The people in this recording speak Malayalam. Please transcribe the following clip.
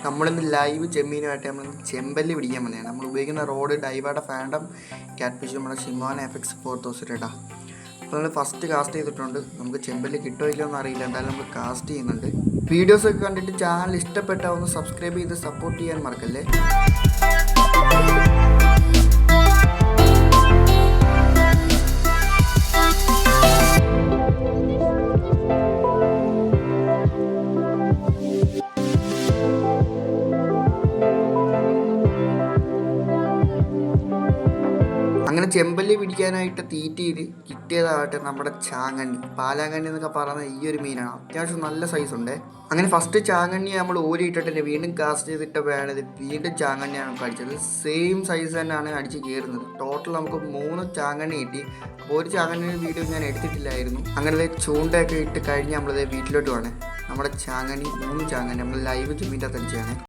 നമ്മളിന്ന് ലൈവ് ചെമ്മീനുമായിട്ട് നമ്മൾ ചെമ്പല്ലി പിടിക്കാൻ വന്നതാണ്. നമ്മൾ ഉപയോഗിക്കുന്ന റോഡ് ഡൈവാടെ ഫാൻഡം ക്യാറ്റ് ഫിഷ് നമ്മുടെ ഷിമോന FX 4000 ഇടാം. അപ്പോൾ നമ്മൾ ഫസ്റ്റ് കാസ്റ്റ് ചെയ്തിട്ടുണ്ട്. നമുക്ക് ചെമ്പല്ലി കിട്ടുമോ ഇല്ലയോ എന്ന് അറിയില്ല, എന്തായാലും നമ്മൾ കാസ്റ്റ് ചെയ്യുന്നുണ്ട്. വീഡിയോസൊക്കെ കണ്ടിട്ട് ചാനൽ ഇഷ്ടപ്പെട്ടാൽ ഒന്ന് സബ്സ്ക്രൈബ് ചെയ്ത് സപ്പോർട്ട് ചെയ്യാൻ മറക്കല്ലേ. അങ്ങനെ ചെമ്പല്ലി പിടിക്കാനായിട്ട് തീറ്റയിൽ കിട്ടിയതാകട്ടെ നമ്മുടെ ചാങ്ങണ്ണി, പാലാങ്കണ്ണി എന്നൊക്കെ പറയുന്ന ഈ ഒരു മീനാണ്. അത്യാവശ്യം നല്ല സൈസുണ്ട്. അങ്ങനെ ഫസ്റ്റ് ചാങ്ങണ്ണി നമ്മൾ ഓരിയിട്ടിട്ട് വീണ്ടും കാസ്റ്റ് ചെയ്തിട്ടപ്പോഴാണ് ഇത് വീണ്ടും ചാങ്ങണ്ണിയാണ് നമുക്ക് അടിച്ചത്. സെയിം സൈസ് തന്നെയാണ് അടിച്ച് കയറുന്നത്. ടോട്ടൽ നമുക്ക് 3 ചാങ്ങണ്ണി കിട്ടി. അപ്പോൾ ഒരു ചാങ്ങണ്ണിയുടെ വീഡിയോ ഞാൻ എടുത്തിട്ടില്ലായിരുന്നു. അങ്ങനെ ചൂണ്ടയൊക്കെ ഇട്ട് കഴിഞ്ഞ് നമ്മളിത് വീട്ടിലോട്ട് വേണേ നമ്മുടെ ചാങ്ങണ്ണി 3 ചാങ്ങണ്ണി നമ്മൾ ലൈവ് ചെമ്മീൻ്റെ അടിച്ചാണ്.